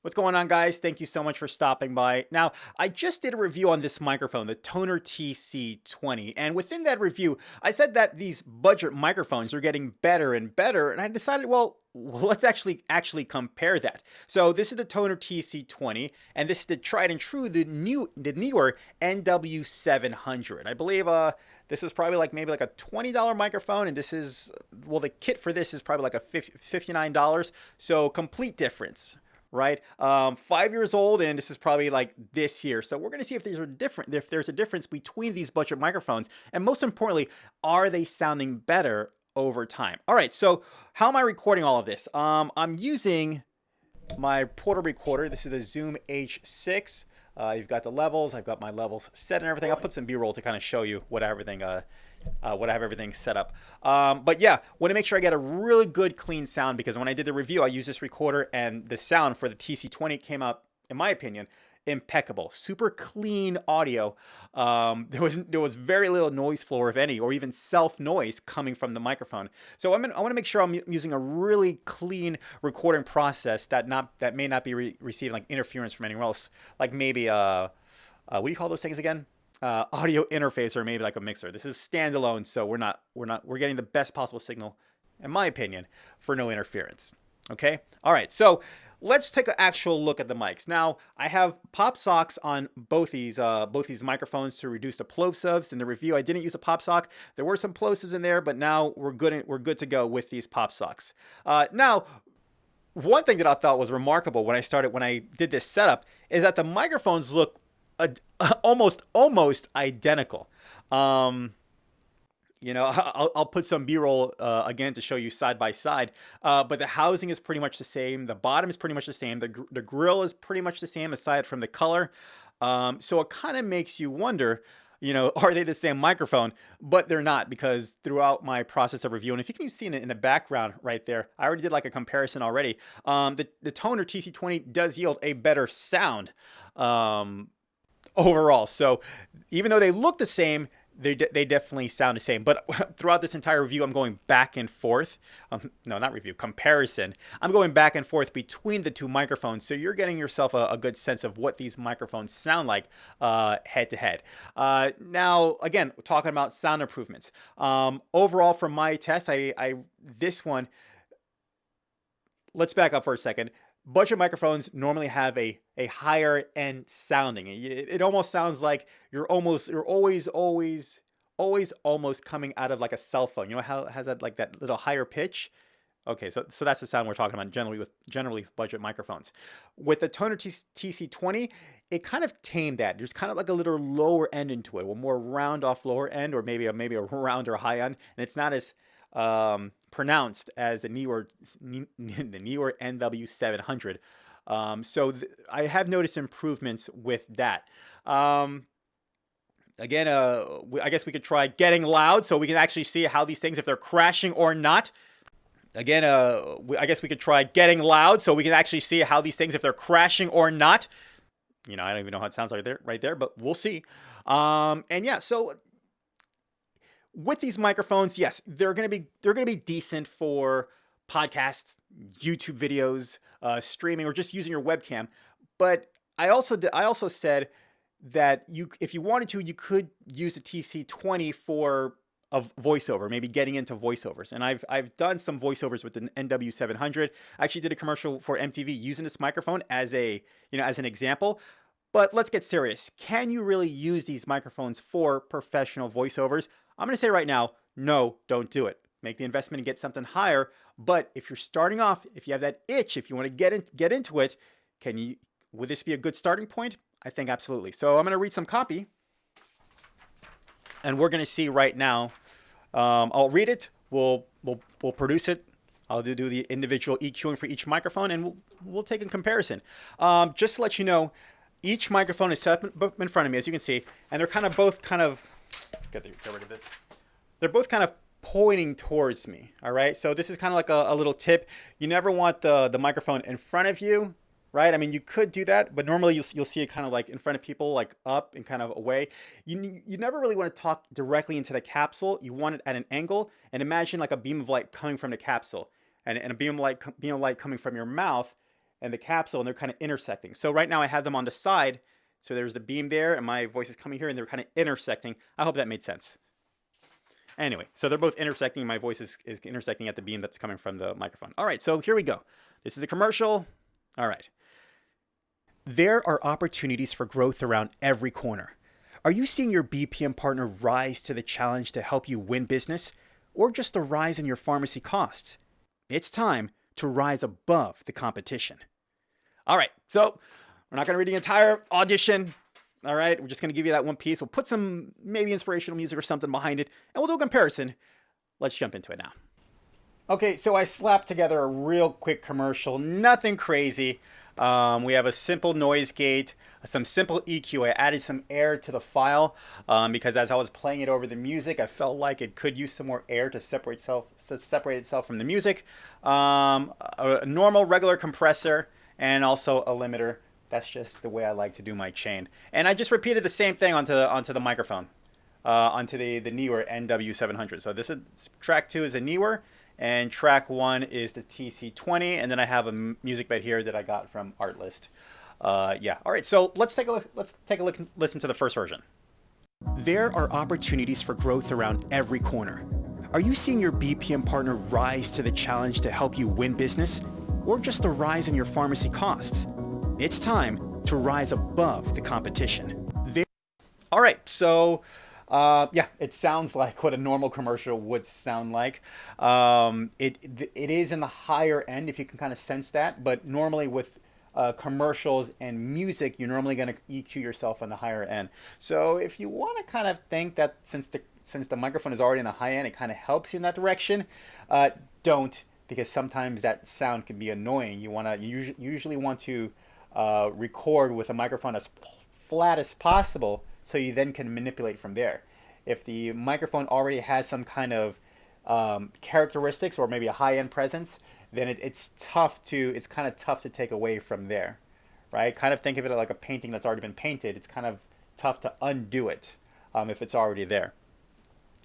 What's going on, guys? Thank you so much for stopping by. Now, I just did a review on this microphone, the Tonor TC20, and within that review, I said that these budget microphones are getting better and better, and I decided, well, let's actually compare that. So this is the Tonor TC20, and this is the tried and true, the newer NW-700. I believe this was probably maybe like a $20 microphone, and this is, well, the kit for this is probably like a $59. So complete difference, right? 5 years old, and this is probably like this year. So we're going to see if these are different, if there's a difference between these budget microphones, and most importantly, are they sounding better over time? All right. So how am I recording all of this? I'm using my portable recorder. This is a Zoom H6. You've got the levels. I've got my levels set and everything. I'll put some B-roll to kind of show you what everything what I have everything set up. But yeah, want to make sure I get a really good clean sound, because when I did the review, I used this recorder and the sound for the TC20 came out, in my opinion, impeccable. Super clean audio. There was very little noise floor, if any, or even self noise coming from the microphone. So I want to make sure I'm using a really clean recording process that may not be receiving like interference from anywhere else, like maybe what do you call those things again? Audio interface, or maybe like a mixer. This is standalone, so we're getting the best possible signal, in my opinion, for no interference. Okay. All right. So let's take an actual look at the mics. Now I have pop socks on both these microphones to reduce the plosives. In the review, I didn't use a pop sock. There were some plosives in there, but now we're good to go with these pop socks. Now, one thing that I thought was remarkable when I did this setup is that the microphones look almost identical. I'll put some B-roll again to show you side by side. But the housing is pretty much the same. The bottom is pretty much the same. The grill is pretty much the same aside from the color. So it kind of makes you wonder, are they the same microphone? But they're not, because throughout my process of review, and if you can see it in the background right there, I already did like a comparison already. The Tonor TC20 does yield a better sound overall. So even though they look the same, they definitely sound the same. But throughout this entire review, I'm going back and forth. No, not review, comparison. I'm going back and forth between the two microphones, so you're getting yourself a good sense of what these microphones sound like head to head. Now, again, talking about sound improvements. Overall, from my test, this one. Let's back up for a second. Budget microphones normally have a higher end sounding. It almost sounds like you're always almost coming out of like a cell phone. You know how it has that little higher pitch? Okay, so that's the sound we're talking about generally budget microphones. With the Tonor TC20, it kind of tamed that. There's kind of like a little lower end into it, a more round off lower end, or maybe a round or high end, and it's not as pronounced as the Neewer NW-700. I have noticed improvements with that. Again, I guess we could try getting loud so we can actually see how these things, if they're crashing or not. Again, I guess we could try getting loud so we can actually see how these things, if they're crashing or not. I don't even know how it sounds right there, but we'll see. And yeah, so with these microphones, yes, they're gonna be decent for podcasts, YouTube videos, streaming, or just using your webcam. But I also said that if you wanted to, you could use the TC20 for a voiceover, maybe getting into voiceovers. And I've done some voiceovers with the NW700. I actually did a commercial for MTV using this microphone as an example. But let's get serious. Can you really use these microphones for professional voiceovers? I'm going to say right now, no, don't do it. Make the investment and get something higher. But if you're starting off, if you have that itch, if you want to get into it, would this be a good starting point? I think absolutely. So I'm going to read some copy, and we're going to see right now. I'll read it. We'll produce it. I'll do the individual EQing for each microphone, and we'll take a comparison. Just to let you know, each microphone is set up in front of me, as you can see, and they're both get rid of this. They're both kind of pointing towards me. All right. So this is kind of like a little tip. You never want the microphone in front of you, right? I mean, you could do that, but normally you'll see it kind of like in front of people, like up and kind of away. You never really want to talk directly into the capsule. You want it at an angle, and imagine like a beam of light coming from the capsule, and a beam of light coming from your mouth. and the capsule, and they're kind of intersecting. So right now I have them on the side. So there's the beam there, and my voice is coming here, and they're kind of intersecting. I hope that made sense. Anyway, so they're both intersecting. My voice is intersecting at the beam that's coming from the microphone. All right, so here we go. This is a commercial. All right. There are opportunities for growth around every corner. Are you seeing your BPM partner rise to the challenge to help you win business, or just a rise in your pharmacy costs? It's time to rise above the competition. All right, so we're not going to read the entire audition. All right, we're just going to give you that one piece. We'll put some maybe inspirational music or something behind it, and we'll do a comparison. Let's jump into it now. Okay, so I slapped together a real quick commercial, nothing crazy. We have a simple noise gate, some simple EQ. I added some air to the file because as I was playing it over the music, I felt like it could use some more air to separate itself from the music. A normal regular compressor and also a limiter. That's just the way I like to do my chain. And I just repeated the same thing onto the microphone, onto the Neewer NW-700. So this is track 2 is a Neewer. And track 1 is the TC20, and then I have a music bed here that I got from Artlist. Yeah. All right. So let's take a look. Listen to the first version. There are opportunities for growth around every corner. Are you seeing your BPM partner rise to the challenge to help you win business, or just a rise in your pharmacy costs? It's time to rise above the competition. All right. So. Yeah, it sounds like what a normal commercial would sound like. It is in the higher end, if you can kind of sense that. But normally with commercials and music, you're normally going to EQ yourself on the higher end. So if you want to kind of think that since the microphone is already in the high end, it kind of helps you in that direction, don't, because sometimes that sound can be annoying. You usually want to record with a microphone as flat as possible, so you then can manipulate from there. If the microphone already has some kind of characteristics or maybe a high-end presence, then it's kind of tough to take away from there, right? Kind of think of it like a painting that's already been painted. It's kind of tough to undo it if it's already there.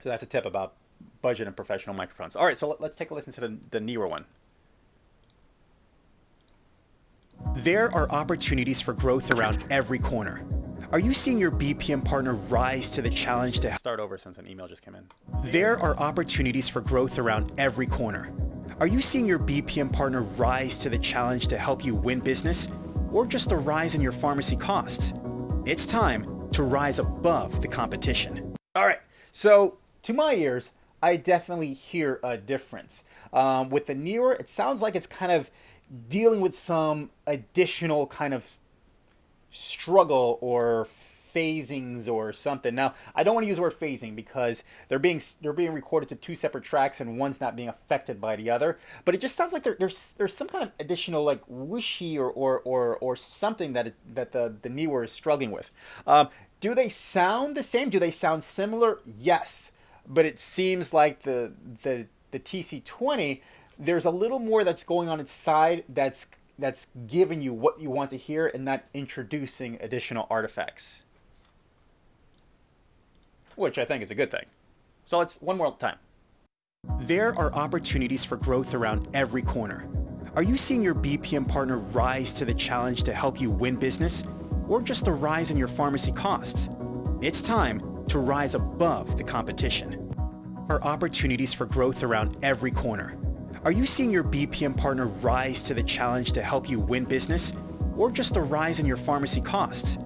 So that's a tip about budget and professional microphones. All right, so let's take a listen to the Neewer one. There are opportunities for growth around every corner. Are you seeing your BPM partner rise to the challenge to start over since an email just came in? There are opportunities for growth around every corner. Are you seeing your BPM partner rise to the challenge to help you win business, or just a rise in your pharmacy costs? It's time to rise above the competition. All right, so to my ears, I definitely hear a difference. With the Neewer, it sounds like it's kind of dealing with some additional kind of struggle or phasings or something. Now, I don't want to use the word phasing because they're being recorded to 2 separate tracks and one's not being affected by the other. But it just sounds like there's some kind of additional like whooshy or something that the Neewer is struggling with. Do they sound the same? Do they sound similar? Yes, but it seems like the TC20, there's a little more that's going on its side that's giving you what you want to hear and not introducing additional artifacts, which I think is a good thing. So let's one more time. There are opportunities for growth around every corner. Are you seeing your BPM partner rise to the challenge to help you win business, or just a rise in your pharmacy costs? It's time to rise above the competition. There are opportunities for growth around every corner. Are you seeing your BPM partner rise to the challenge to help you win business, or just a rise in your pharmacy costs?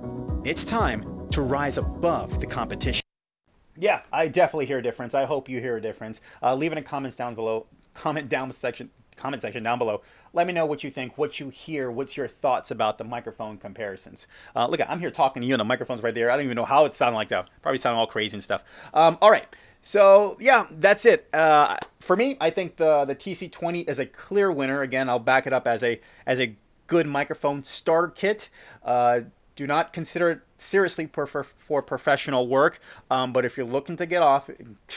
It's time to rise above the competition. Yeah, I definitely hear a difference. I hope you hear a difference. Leave it in comments down below. Comment section down below. Let me know what you think, what you hear, what's your thoughts about the microphone comparisons. Look, I'm here talking to you, and the microphone's right there. I don't even know how it sounded like that. Probably sounding all crazy and stuff. All right. So yeah, that's it. For me, I think the TC20 is a clear winner. Again, I'll back it up as a good microphone starter kit. Do not consider it seriously for professional work. But if you're looking to get off,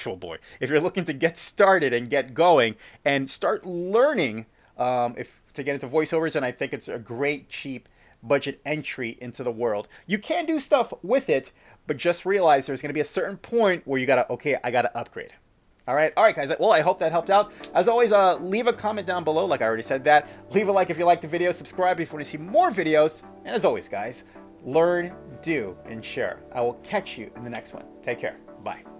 oh boy, if you're looking to get started and get going and start learning to get into voiceovers, and I think it's a great cheap budget entry into the world. You can do stuff with it, but just realize there's going to be a certain point where I got to upgrade. All right, guys. Well, I hope that helped out. As always, leave a comment down below, like I already said that. Leave a like if you like the video. Subscribe if you want to see more videos. And as always, guys, learn, do, and share. I will catch you in the next one. Take care. Bye.